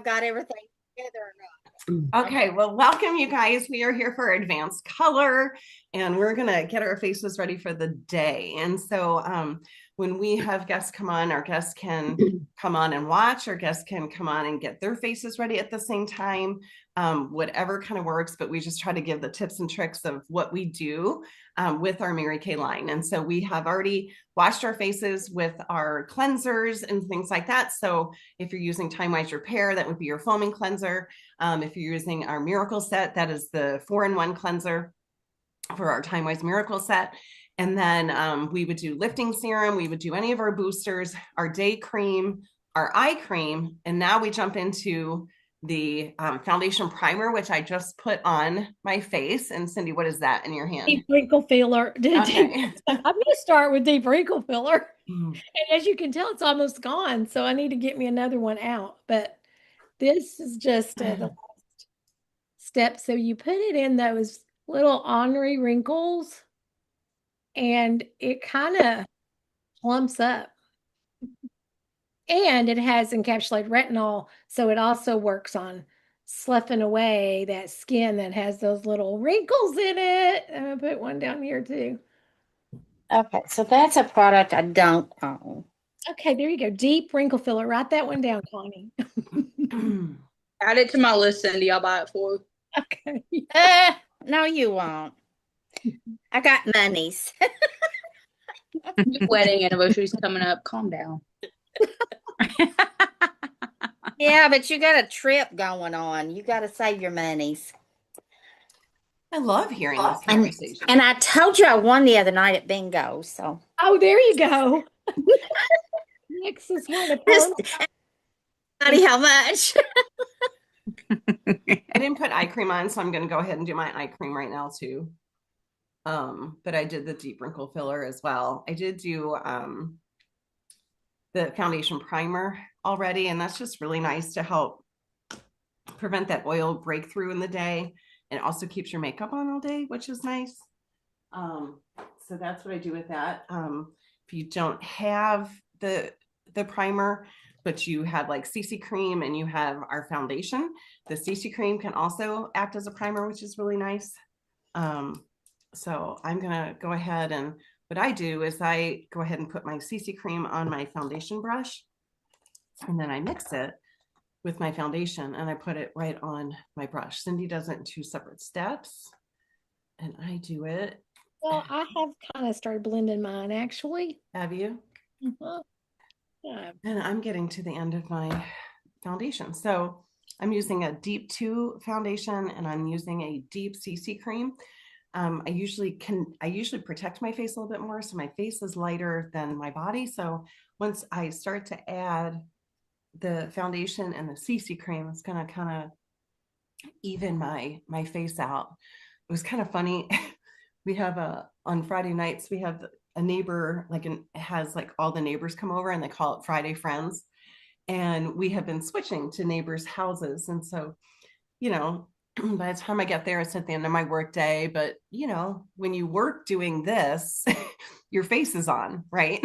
I've got everything together or not. Okay, well, welcome you guys. We are here for advanced color and we're going to get our faces ready for the day. And so when we have guests come on, our guests can come on and watch, our guests can come on and get their faces ready at the same time, whatever kind of works. But we just try to give the tips and tricks of what we do with our Mary Kay line. And so we have already washed our faces with our cleansers and things like that. So if you're using Time Wise Repair, that would be your foaming cleanser. If you're using our Miracle Set, that is the 4-in-1 cleanser for our Time Wise Miracle Set. And then we would do lifting serum. We would do any of our boosters, our day cream, our eye cream. And now we jump into the foundation primer, which I just put on my face. And Cindy, what is that in your hand? Deep wrinkle filler. Okay. I'm going to start with deep wrinkle filler. And as you can tell, it's almost gone. So I need to get me another one out. But this is just the last step. So you put it in those little ornery wrinkles and it kind of plumps up. And it has encapsulated retinol. So it also works on sloughing away that skin that has those little wrinkles in it. I'm going to put one down here too. Okay, so that's a product I don't own. Okay, there you go. Deep wrinkle filler. Write that one down, Connie. Add it to my list, Cindy. I'll buy it for you. Okay. No, you won't. I got monies. Your wedding anniversary's coming up. Calm down. Yeah, but you got a trip going on. You got to save your monies. I love hearing this conversation. And I told you I won the other night at bingo. So, Oh, there you go. Next is one of how much? I didn't put eye cream on, so I'm going to go ahead and do my eye cream right now too. But I did the deep wrinkle filler as well. I did do the foundation primer already, and that's just really nice to help prevent that oil breakthrough in the day. And it also keeps your makeup on all day, which is nice. So that's what I do with that. If you don't have the primer, but you have like CC cream and you have our foundation, the CC cream can also act as a primer, which is really nice. So I'm gonna go ahead, and what I do is I go ahead and put my CC cream on my foundation brush, and then I mix it with my foundation and I put it right on my brush. Cindy does it in 2 separate steps, and I do it. Well, I have kind of started blending mine actually. Have you? Yeah. And I'm getting to the end of my foundation. So I'm using a deep 2 foundation and I'm using a deep CC cream. I usually protect my face a little bit more, so my face is lighter than my body. So once I start to add the foundation and the CC cream, it's gonna kind of even my face out. It was kind of funny. We have on Friday nights, we have a neighbor, has like all the neighbors come over and they call it Friday Friends. And we have been switching to neighbors' houses. And so, by the time I get there, it's at the end of my work day. But, when you work doing this, your face is on, right?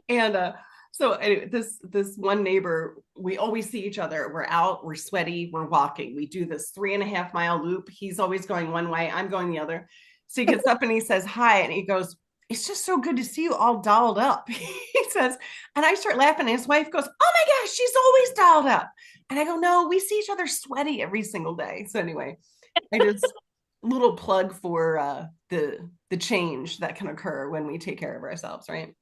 And so anyway, this one neighbor, we always see each other. We're out, we're sweaty, we're walking. We do this 3.5-mile loop. He's always going one way, I'm going the other. So he gets up and he says hi, and he goes, "It's just so good to see you all dolled up." He says, and I start laughing, and his wife goes, "Oh my gosh, she's always dolled up." And I go, "No, we see each other sweaty every single day." So anyway, I just little plug for the change that can occur when we take care of ourselves, right?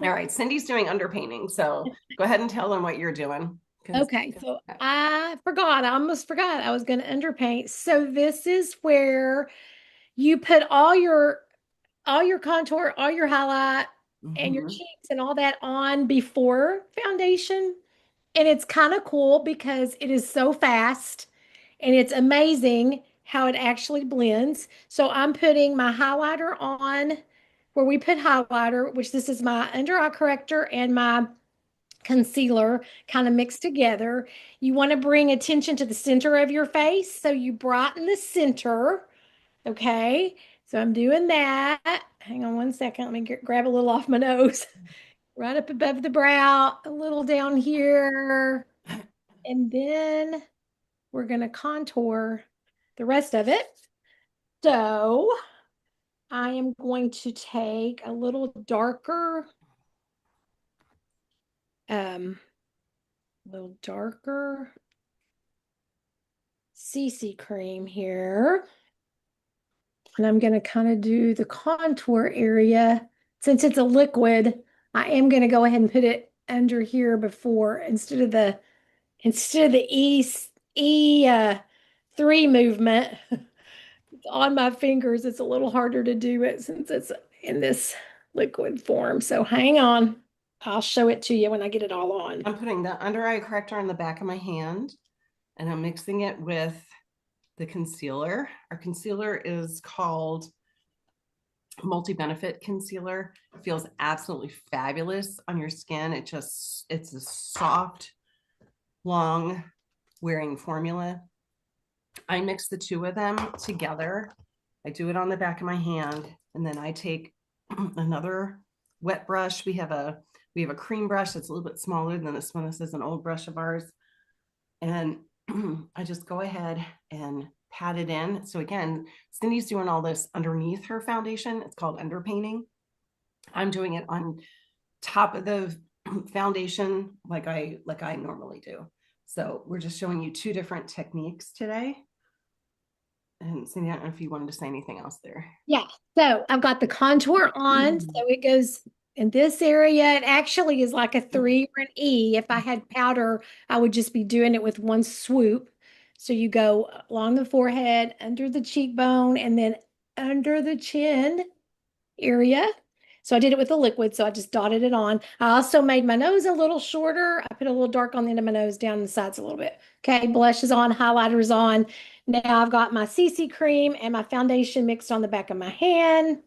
All right, Cindy's doing underpainting, so go ahead and tell them what you're doing. Okay, so I almost forgot I was going to underpaint. So this is where you put all your contour, all your highlight, and your cheeks and all that on before foundation. And it's kind of cool because it is so fast and it's amazing how it actually blends. So I'm putting my highlighter on where we put highlighter, which this is my under eye corrector and my concealer kind of mixed together. You want to bring attention to the center of your face. So you brighten the center. Okay. So I'm doing that. Hang on one second. Let me grab a little off my nose. Right up above the brow, a little down here. And then we're going to contour the rest of it. So I am going to take a little darker, CC cream here. And I'm going to kind of do the contour area. Since it's a liquid, I am going to go ahead and put it under here before instead of the E3 movement on my fingers. It's a little harder to do it since it's in this liquid form. So hang on. I'll show it to you when I get it all on. I'm putting the under eye corrector on the back of my hand, and I'm mixing it with the concealer. Our concealer is called Multi-Benefit Concealer. It feels absolutely fabulous on your skin. It's a soft, long wearing formula. I mix the two of them together. I do it on the back of my hand, and then I take another wet brush. We have a cream brush that's a little bit smaller than this one. This is an old brush of ours. And I just go ahead and pat it in. So again, Cindy's doing all this underneath her foundation. It's called underpainting. I'm doing it on top of the foundation like I normally do. So we're just showing you two different techniques today. And Cindy, I don't know if you wanted to say anything else there. Yeah. So I've got the contour on. So it goes in this area. It actually is like a 3 or an E. If I had powder, I would just be doing it with one swoop. So you go along the forehead, under the cheekbone, and then under the chin area. So I did it with the liquid, so I just dotted it on. I also made my nose a little shorter. I put a little dark on the end of my nose, down the sides a little bit. Okay, blush is on, highlighter is on. Now I've got my CC cream and my foundation mixed on the back of my hand.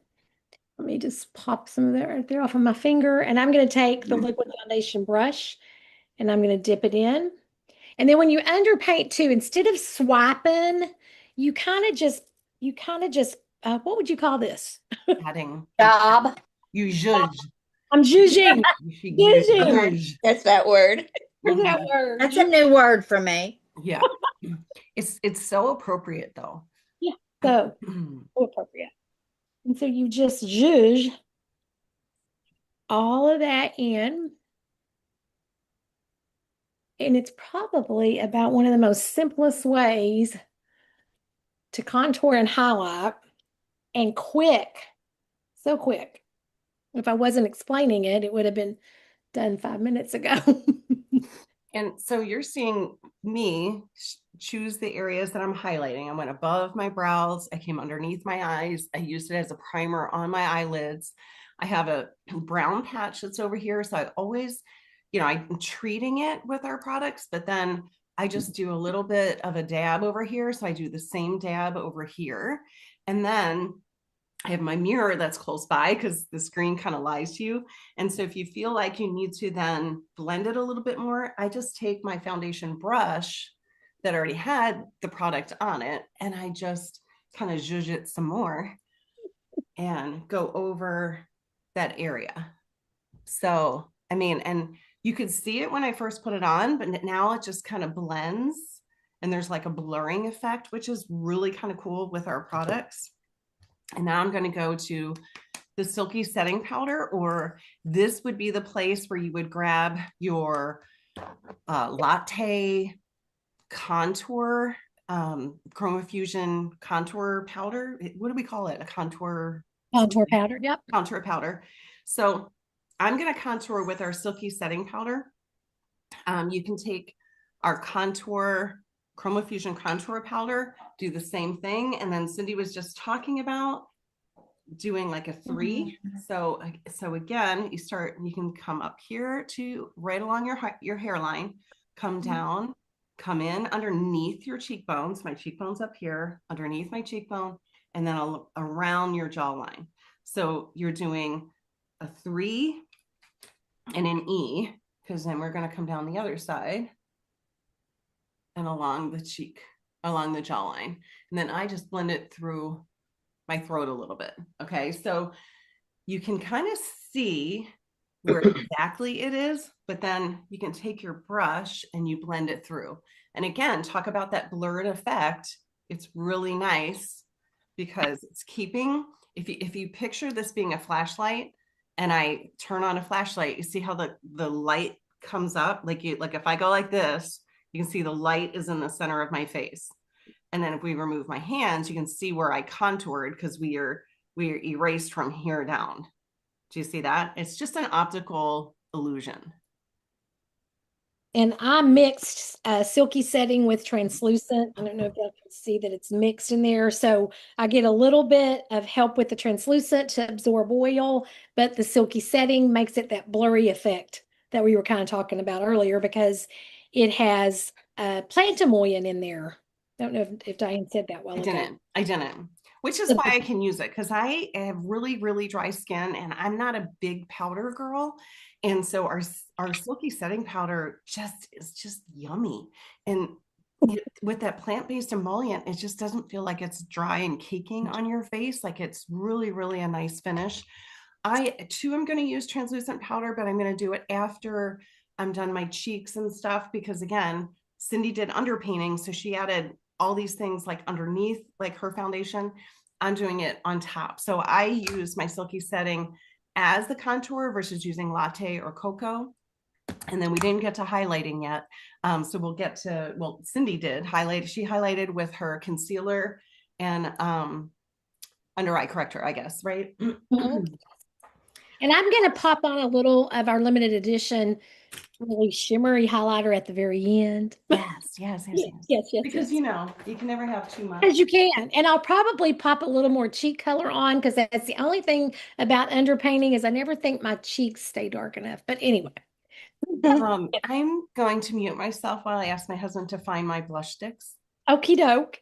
Let me just pop some of that right there off of my finger. And I'm going to take the liquid foundation brush and I'm going to dip it in. And then when you underpaint too, instead of swiping, you kind of just, what would you call this? Adding. Job. You judge. I'm zhuzhing. Zhuzh. That's that word. Where's that word? That's a new word for me. Yeah. It's so appropriate though. Yeah, so appropriate. And so you just zhuzh all of that in. And it's probably about one of the most simplest ways to contour and highlight, and quick. So quick. If I wasn't explaining it, it would have been done 5 minutes ago. And so you're seeing me choose the areas that I'm highlighting. I went above my brows. I came underneath my eyes. I used it as a primer on my eyelids. I have a brown patch that's over here. So I always, I'm treating it with our products, but then I just do a little bit of a dab over here. So I do the same dab over here. And then I have my mirror that's close by because the screen kind of lies to you. And so if you feel like you need to then blend it a little bit more, I just take my foundation brush that already had the product on it, and I just kind of zhuzh it some more and go over that area. So, I mean, and you could see it when I first put it on, but now it just kind of blends and there's like a blurring effect, which is really kind of cool with our products. And now I'm going to go to the Silky setting powder, or this would be the place where you would grab your latte contour, Chroma Fusion contour powder. What do we call it? A contour powder. Yep. Contour powder. So I'm going to contour with our Silky setting powder. You can take our contour Chroma Fusion contour powder, do the same thing. And then Cindy was just talking about doing like a 3. So again, you can come up here to right along your hairline, come down, come in underneath your cheekbones. My cheekbone's up here, underneath my cheekbone, and then around your jawline. So you're doing a 3 and an E, because then we're going to come down the other side and along the cheek, along the jawline. And then I just blend it through my throat a little bit. Okay. So you can kind of see where exactly it is, but then you can take your brush and you blend it through. And again, talk about that blurred effect. It's really nice because it's keeping, if you picture this being a flashlight and I turn on a flashlight, you see how the light comes up? Like if I go like this, you can see the light is in the center of my face. And then if we remove my hands, you can see where I contoured because we are erased from here down. Do you see that? It's just an optical illusion. And I mixed silky setting with translucent. I don't know if y'all can see that it's mixed in there. So I get a little bit of help with the translucent to absorb oil, but the silky setting makes it that blurry effect that we were kind of talking about earlier because it has plantamoyan in there. I don't know if Diane said that well ago. I didn't, which is why I can use it because I have really, really dry skin and I'm not a big powder girl. And so our silky setting powder is just yummy. And with that plant-based emollient, it just doesn't feel like it's dry and caking on your face. Like it's really, really a nice finish. I too am going to use translucent powder, but I'm going to do it after I'm done my cheeks and stuff because again, Cindy did underpainting, so she added all these things like underneath like her foundation. I'm doing it on top. So I use my silky setting as the contour versus using latte or cocoa. And then we didn't get to highlighting yet. So we'll get to, well, Cindy did highlight. She highlighted with her concealer and under eye corrector, I guess, right? Mhm. And I'm going to pop on a little of our limited edition really shimmery highlighter at the very end. Yes. Because Yes. you can never have too much. As you can. And I'll probably pop a little more cheek color on because that's the only thing about underpainting is I never think my cheeks stay dark enough. But anyway. I'm going to mute myself while I ask my husband to find my blush sticks, Okie doke.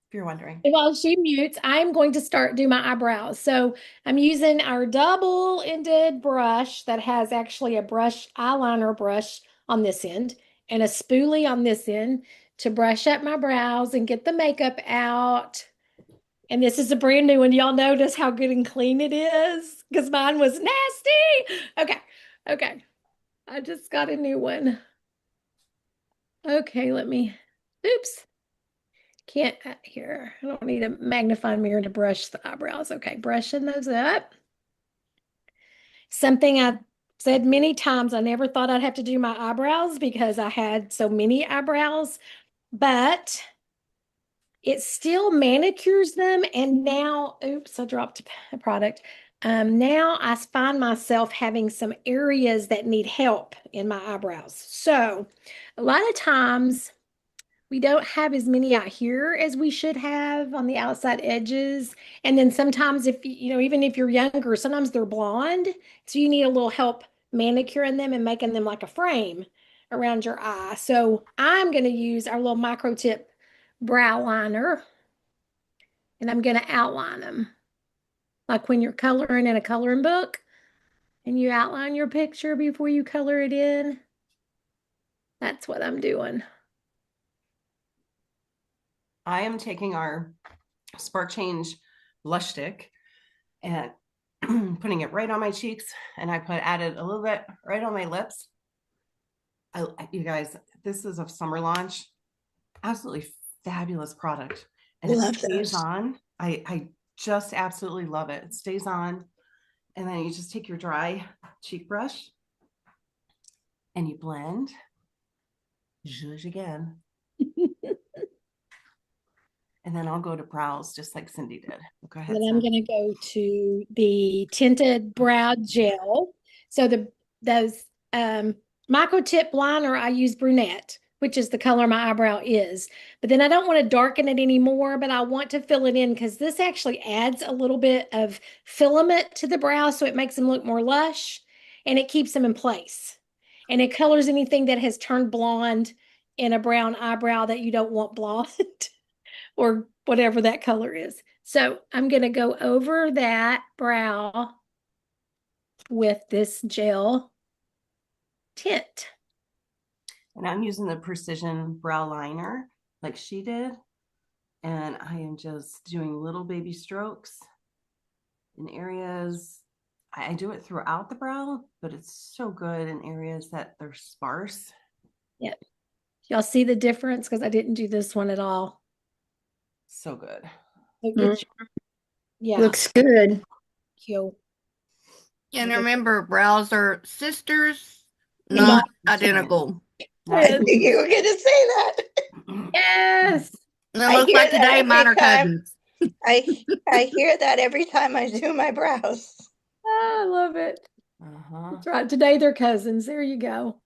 if you're wondering. While she mutes, I'm going to do my eyebrows. So I'm using our double-ended brush that has actually a eyeliner brush on this end and a spoolie on this end to brush up my brows and get the makeup out. And this is a brand new one. Y'all notice how good and clean it is? Because mine was nasty. Okay. I just got a new one. Okay, oops. Can't, here. I don't need a magnifying mirror to brush the eyebrows. Okay, brushing those up. Something I've said many times, I never thought I'd have to do my eyebrows because I had so many eyebrows, but it still manicures them. And now, oops, I dropped a product. Now I find myself having some areas that need help in my eyebrows. So a lot of times we don't have as many out here as we should have on the outside edges. And then sometimes if, even if you're younger, sometimes they're blonde. So you need a little help manicuring them and making them like a frame around your eye. So I'm going to use our little micro tip brow liner and I'm going to outline them. Like when you're coloring in a coloring book and you outline your picture before you color it in. That's what I'm doing. I am taking our Spark Change blush stick and putting it right on my cheeks, and I added a little bit right on my lips. You guys, this is a summer launch. Absolutely fabulous product. And it stays on. I just absolutely love it. It stays on. And then you just take your dry cheek brush and you blend. Zhuzh again. And then I'll go to brows just like Cindy did. Go ahead. Then I'm going to go to the tinted brow gel. So those micro tip liner, I use brunette, which is the color my eyebrow is. But then I don't want to darken it anymore, but I want to fill it in because this actually adds a little bit of filament to the brow, so it makes them look more lush and it keeps them in place. And it colors anything that has turned blonde in a brown eyebrow that you don't want blonde. Or whatever that color is. So I'm going to go over that brow with this gel tint. And I'm using the Precision Brow Liner like she did. And I am just doing little baby strokes in areas I do it throughout the brow, but it's so good in areas that they're sparse. Yeah. Y'all see the difference? Because I didn't do this one at all. So good. So get yeah. Looks good. Cute. And Okay. remember, brows are sisters, Not not identical. Yes. You were going to say that. Yes. And it I looks hear like that today every mine are time. cousins. I hear that every time I do my brows. I love it. Uh-huh. That's right. Today they're cousins. There you go.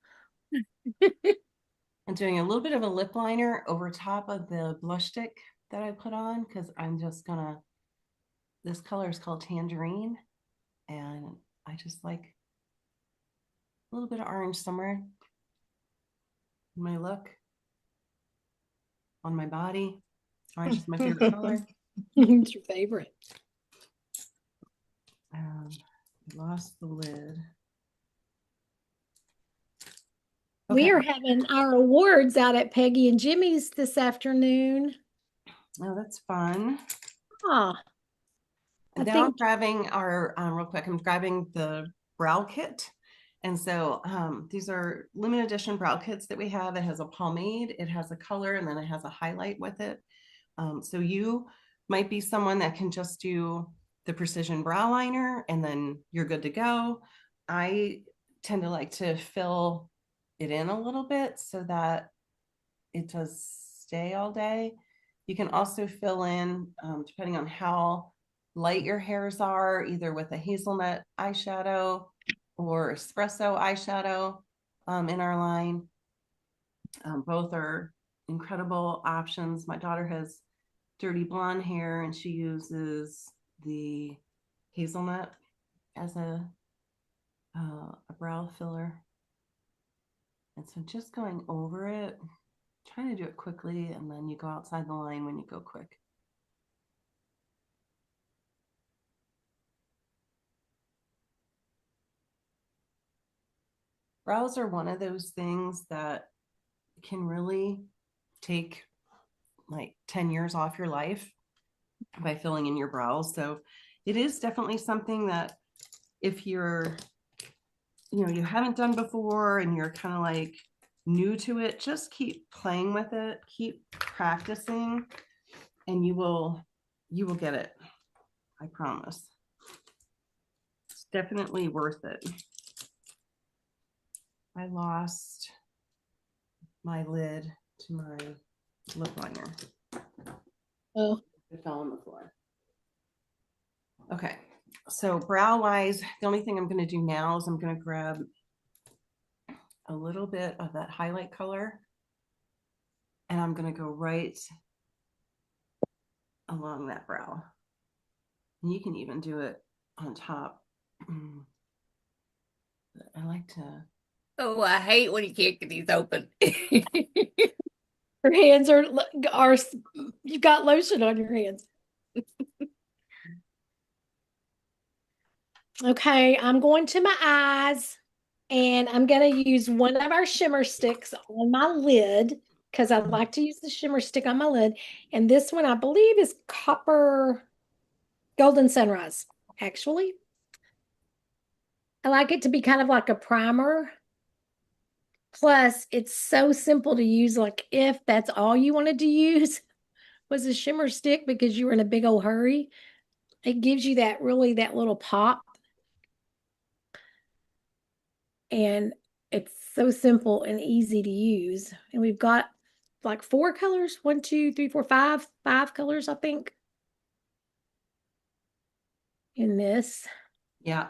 I'm doing a little bit of a lip liner over top of the blush stick that I put on because I'm just gonna, this color is called Tangerine, and I just like a little bit of orange somewhere in my look, on my body. Orange is my favorite color. It's your favorite. I lost the lid. We Okay. are having our awards out at Peggy and Jimmy's this afternoon. Oh, that's fun. Ah, And I now I'm think grabbing our, real quick, I'm grabbing the brow kit. And so these are limited edition brow kits that we have. It has a pomade, it has a color, and then it has a highlight with it. So you might be someone that can just do the precision brow liner and then you're good to go. I tend to like to fill it in a little bit so that it does stay all day. You can also fill in, depending on how light your hairs are, either with a hazelnut eyeshadow or espresso eyeshadow in our line. Both are incredible options. My daughter has dirty blonde hair and she uses the hazelnut as a brow filler. And so just going over it, trying to do it quickly, and then you go outside the line when you go quick. Brows are one of those things that can really take like 10 years off your life by filling in your brows. So it is definitely something that if you're, you haven't done before and you're kind of like new to it, just keep playing with it, keep practicing, and you will get it. I promise. It's definitely worth it. I lost my lid to my lip liner. oh, It fell on the floor. Okay, so brow wise, the only thing I'm going to do now is I'm going to grab a little bit of that highlight color and I'm going to go right along that brow. And you can even do it on top. But I like to. Oh, I hate when you can't get these open. your hands are you've got lotion on your hands. Okay, I'm going to my eyes and I'm going to use one of our shimmer sticks on my lid because I like to use the shimmer stick on my lid. And this one, I believe, is Copper Golden Sunrise, actually. I like it to be kind of like a primer. Plus, it's so simple to use. Like if that's all you wanted to use was a shimmer stick because you were in a big old hurry, it gives you that little pop. And it's so simple and easy to use. And we've got like 4 colors, 1, 2, 3, 4, 5 colors, I think, in this. Yeah.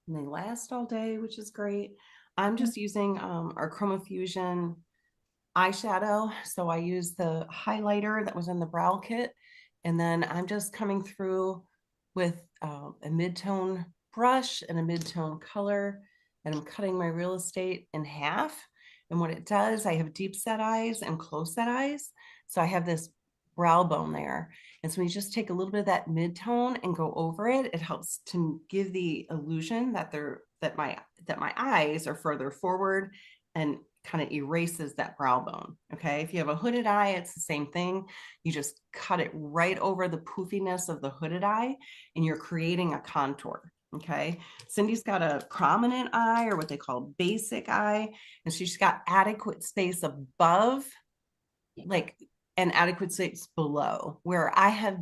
And they last all day, which is great. I'm just using our Chroma Fusion eyeshadow. So I use the highlighter that was in the brow kit. And then I'm just coming through with a mid-tone brush and a mid-tone color. And I'm cutting my real estate in half. And what it does, I have deep set eyes and close set eyes. So I have this brow bone there. And so we just take a little bit of that mid-tone and go over it. It helps to give the illusion that my eyes are further forward and kind of erases that brow bone. Okay. If you have a hooded eye, it's the same thing. You just cut it right over the poofiness of the hooded eye and you're creating a contour. Okay. Cindy's got a prominent eye, or what they call basic eye, and she's got adequate space above, like, and adequate space below, where I have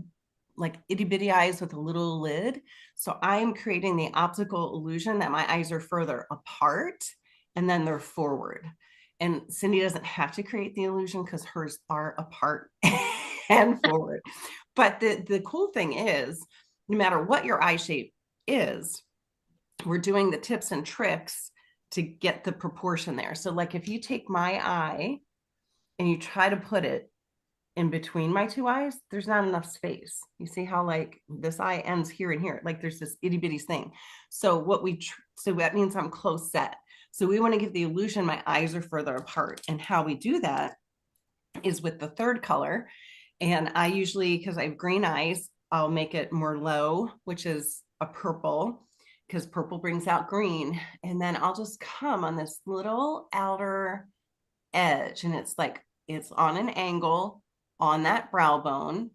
like itty bitty eyes with a little lid. So I'm creating the optical illusion that my eyes are further apart and then they're forward. And Cindy doesn't have to create the illusion because hers are apart and forward. But the cool thing is, no matter what your eye shape is, we're doing the tips and tricks to get the proportion there. So like if you take my eye and you try to put it in between my two eyes, there's not enough space. You see how like this eye ends here and here, like there's this itty bitty thing. So so that means I'm close set. So we want to give the illusion my eyes are further apart. And how we do that is with the third color. And I usually, because I have green eyes, I'll make it more low, which is a purple, because purple brings out green. And then I'll just come on this little outer edge, and it's like it's on an angle on that brow bone.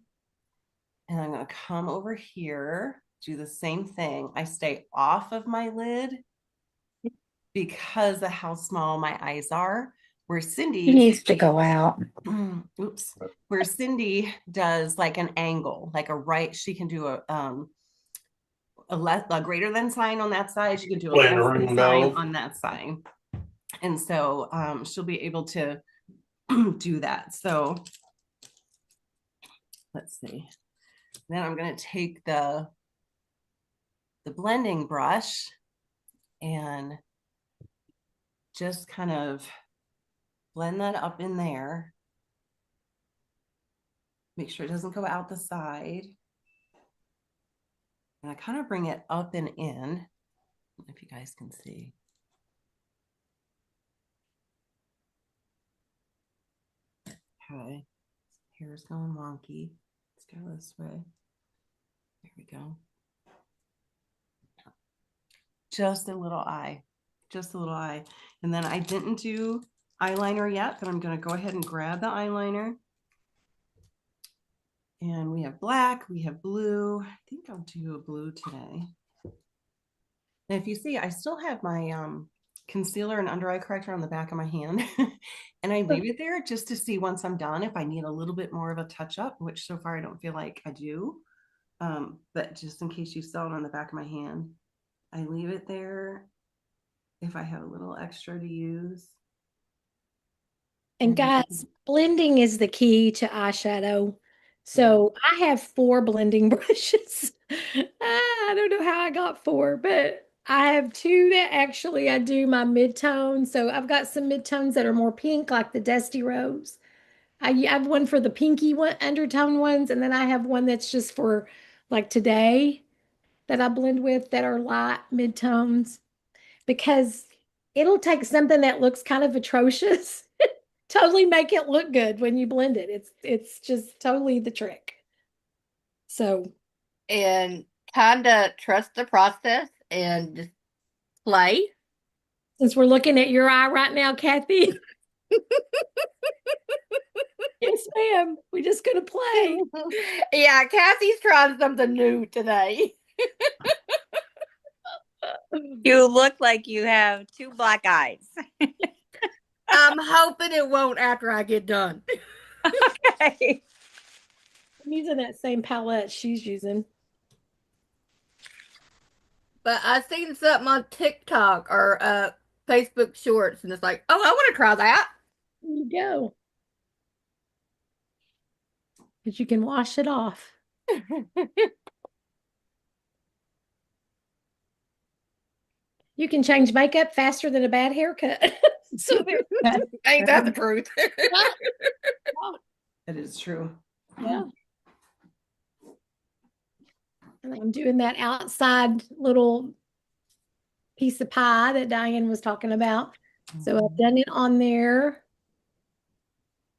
And I'm going to come over here, do the same thing. I stay off of my lid because of how small my eyes are. Where He Cindy, needs to go out. oops, where Cindy does like an angle, like a right, she can do a greater than sign on that side. She can do a less than sign on that side. And so she'll be able to do that. So let's see. Then I'm going to take the blending brush and just kind of blend that up in there. Make sure it doesn't go out the side. And I kind of bring it up and in, if you guys can see. Okay, hair's going wonky. Let's go this way. There we go. Just a little eye, just a little eye. And then I didn't do eyeliner yet, but I'm going to go ahead and grab the eyeliner. And we have black, we have blue. I think I'll do a blue today. And if you see, I still have my concealer and under eye corrector on the back of my hand. And I leave it there just to see once I'm done if I need a little bit more of a touch up, which so far I don't feel like I do. But just in case you saw it on the back of my hand, I leave it there if I have a little extra to use. And guys, blending is the key to eyeshadow. So I have 4 blending brushes. I don't know how I got 4, but I have 2 that actually I do my midtone. So I've got some midtones that are more pink, like the Dusty Rose. I have one for the pinky one, undertone ones, and then I have one that's just for like today that I blend with that are light midtones, because it'll take something that looks kind of atrocious, totally make it look good when you blend it. It's just totally the trick. So, And kind of trust the process and just play. since we're looking at your eye right now, Kathy, yes, ma'am, we're just gonna play. Yeah, Cassie's trying something new today. You look like you have 2 black eyes. I'm hoping it won't after I get done. Okay. I'm using that same palette she's using. But I seen something on TikTok or Facebook Shorts, and it's like, oh, I want to try that. There you go. Because you can wash it off. You can change makeup faster than a bad haircut. So Ain't that the truth? That is true. yeah. And I'm doing that outside little piece of pie that Diane was talking about. So I've done it on there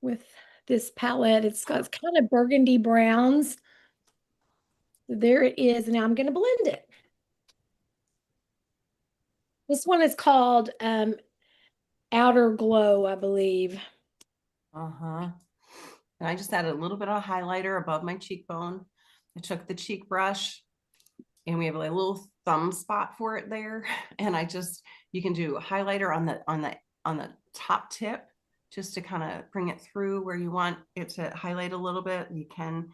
with this palette. It's kind of burgundy browns. So there it is. Now I'm going to blend it. This one is called outer glow, I believe. Uh-huh. And I just added a little bit of highlighter above my cheekbone. I took the cheek brush and we have a little thumb spot for it there. And you can do highlighter on the top tip just to kind of bring it through where you want it to highlight a little bit. You can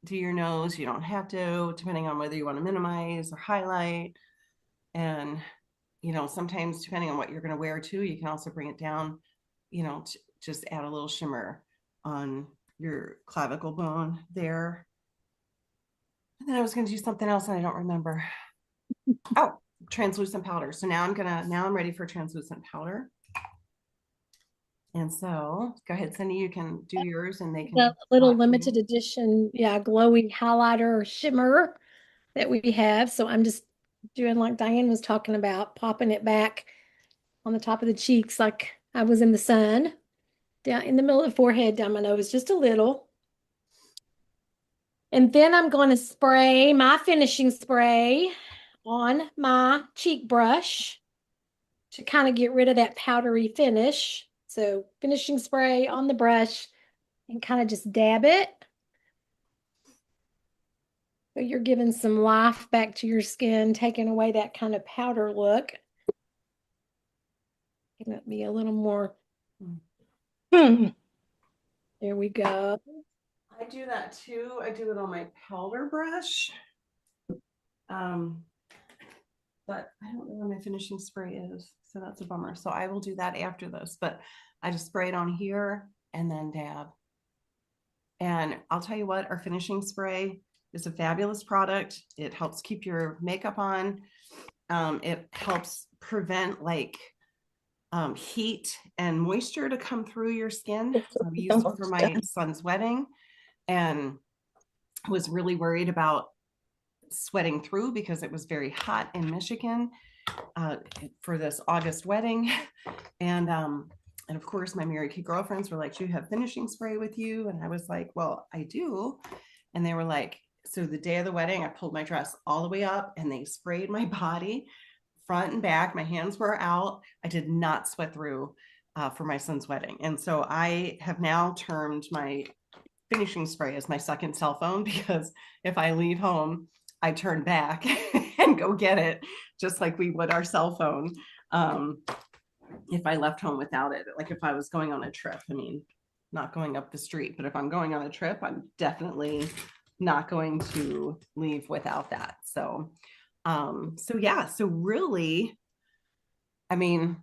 do your nose. You don't have to, depending on whether you want to minimize or highlight. And, sometimes depending on what you're going to wear too, you can also bring it down, just add a little shimmer on your clavicle bone there. And then I was going to do something else and I don't remember. Oh, translucent powder. So now I'm ready for translucent powder. And so go ahead, Cindy, you can do yours and they can The little limited edition, glowy highlighter shimmer that we have. So I'm just doing like Diane was talking about, popping it back on the top of the cheeks like I was in the sun, down in the middle of the forehead, down my nose, just a little. And then I'm going to spray my finishing spray on my cheek brush to kind of get rid of that powdery finish. So finishing spray on the brush and kind of just dab it. So you're giving some life back to your skin, taking away that kind of powder look. Can it be a little more? There we go. I do that too. I do it on my powder brush. But I don't know where my finishing spray is. So that's a bummer. So I will do that after this, but I just spray it on here and then dab. And I'll tell you what, our finishing spray is a fabulous product. It helps keep your makeup on. It helps prevent heat and moisture to come through your skin. I used it for my son's wedding and was really worried about sweating through because it was very hot in Michigan for this August wedding. And of course, my married kid girlfriends were like, "Do you have finishing spray with you?" And I was like, "Well, I do." And they were like, so the day of the wedding, I pulled my dress all the way up and they sprayed my body front and back. My hands were out. I did not sweat through for my son's wedding. And so I have now termed my finishing spray as my second cell phone because if I leave home, I turn back and go get it, just like we would our cell phone. If I left home without it, like if I was going on a trip, I mean, not going up the street, but if I'm going on a trip, I'm definitely not going to leave without that. So really, I mean,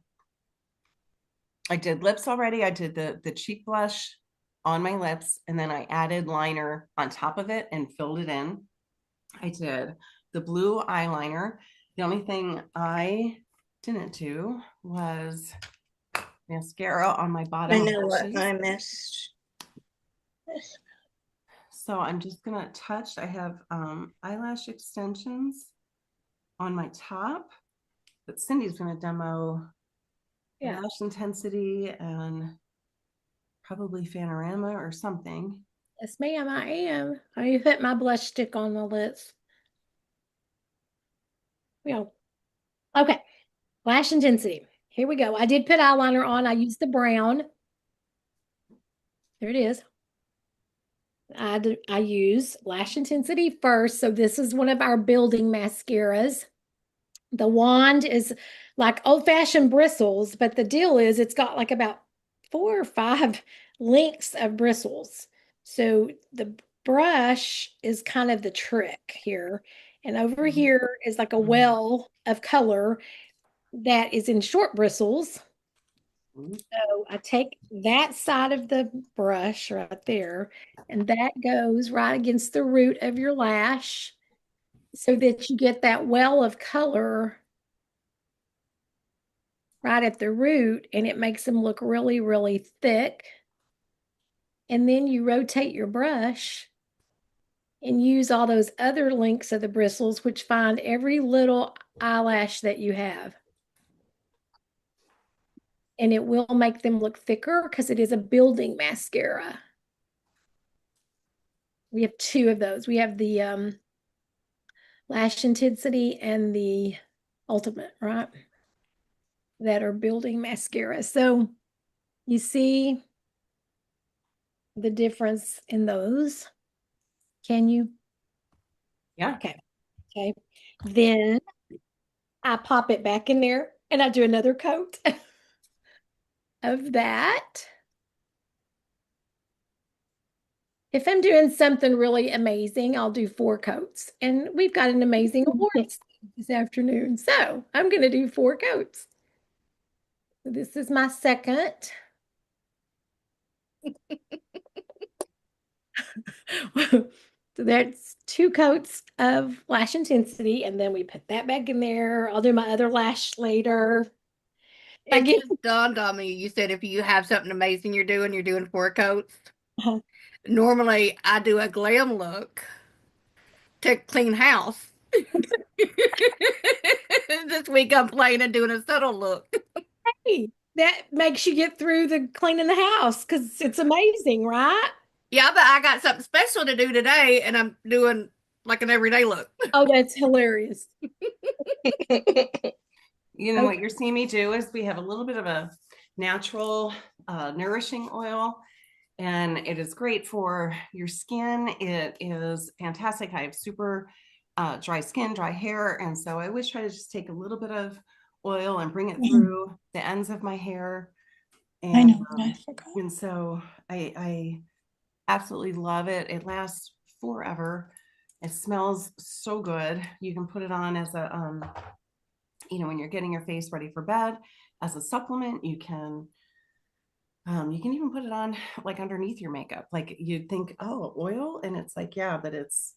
I did lips already. I did the cheek blush on my lips, and then I added liner on top of it and filled it in. I did the blue eyeliner. The only thing I didn't do was mascara on my bottom I know what lashes. I missed. So I'm just gonna touch. I have eyelash extensions on my top, but Cindy's gonna demo lash intensity and probably Fanorama or something. Yes, ma'am, I am. I put my blush stick on the lips. Yeah. Okay. Lash intensity. Here we go. I did put eyeliner on. I used the brown. There it is. I use lash intensity first. So this is one of our building mascaras. The wand is like old-fashioned bristles, but the deal is it's got like about 4 or 5 links of bristles. So the brush is kind of the trick here. And over here is like a well of color that is in short bristles. So I take that side of the brush right there, and that goes right against the root of your lash so that you get that well of color right at the root, and it makes them look really, really thick. And then you rotate your brush and use all those other links of the bristles, which find every little eyelash that you have. And it will make them look thicker because it is a building mascara. We have 2 of those. We have the lash intensity and the ultimate, right? that are building mascara. So you see the difference in those. Can you? Yeah. Okay. Okay. Then I pop it back in there and I do another coat of that. If I'm doing something really amazing, I'll do 4 coats. And we've got an amazing awards this afternoon. So I'm going to do 4 coats. This is my second. So that's 2 coats of lash intensity, and then we put that back in there. I'll do my other lash later. It Again, just dawned on me. You said if you have something amazing you're doing 4 coats. uh, Normally, I do a glam look to clean house. This week, I'm playing and doing a subtle look. hey, that makes you get through the cleaning the house because it's amazing, right? Yeah, but I got something special to do today, and I'm doing like an everyday look. Oh, that's hilarious. You know Okay. what you're seeing me do is we have a little bit of a natural nourishing oil, and it is great for your skin. It is fantastic. I have super dry skin, dry hair, and so I always try to just take a little bit of oil and bring it through the ends of my hair. I And know, I forgot. and so I absolutely love it. It lasts forever. It smells so good. You can put it on as a when you're getting your face ready for bed as a supplement. You can even put it on like underneath your makeup. Like you'd think, oh, oil, and it's like, yeah, but it's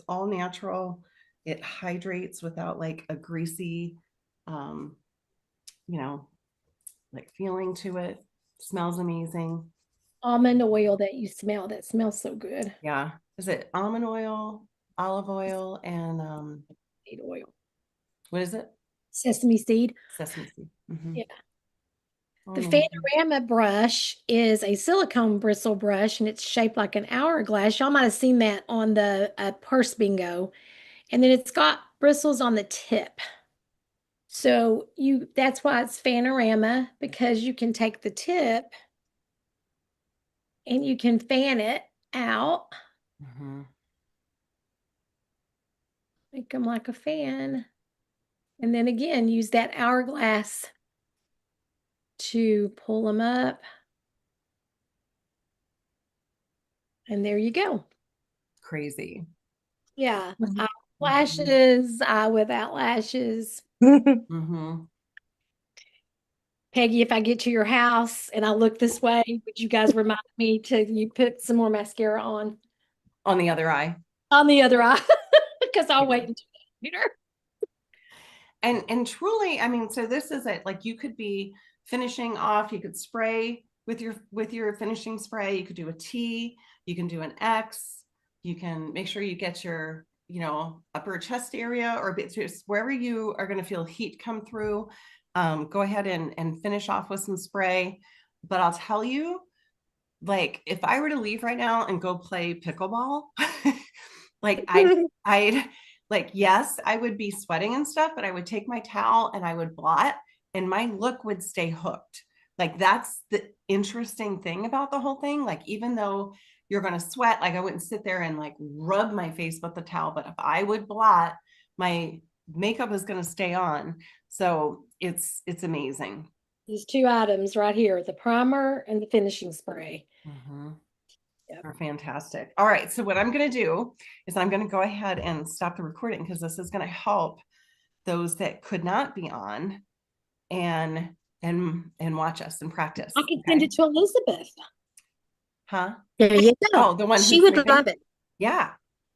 all natural. It hydrates without like a greasy, um, you know, like feeling to it. Smells amazing. Almond oil that you smell, that smells so good. Yeah. Is it almond oil, olive oil, and Seed oil. what is it? Sesame seed. Sesame seed. Mhm. Yeah. Oh, The amazing. Fanorama brush is a silicone bristle brush and it's shaped like an hourglass. Y'all might have seen that on the purse bingo. And then it's got bristles on the tip. So that's why it's Fanorama, because you can take the tip and you can fan it out, Mhm. make them like a fan. And then again, use that hourglass to pull them up. And there you go. Crazy. Yeah. Mhm. Lashes, eye without lashes. Mhm. Peggy, if I get to your house and I look this way, would you guys remind me to you put some more mascara On the other eye. on the other eye? Because I'll Yeah. wait until later. And truly, I mean, so this is it. Like you could be finishing off, you could spray with your finishing spray, you could do a T, you can do an X, you can make sure you get your, upper chest area or just wherever you are going to feel heat come through. Go ahead and finish off with some spray. But I'll tell you, like if I were to leave right now and go play pickleball, like I'd like, yes, I would be sweating and stuff, but I would take my towel and I would blot and my look would stay hooked. Like that's the interesting thing about the whole thing. Like even though you're going to sweat, like I wouldn't sit there and like rub my face with the towel, but if I would blot, my makeup is going to stay on. So it's amazing. These 2 items right here, the primer and the finishing spray. Mhm. Yep. Are fantastic. All right. So what I'm going to do is I'm going to go ahead and stop the recording because this is going to help those that could not be on and watch us and practice. I can send it to Elizabeth. Huh? There you go. Oh, the one She who's would sleeping? love it. Yeah.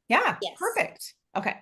Yeah. Yes. Perfect. Okay.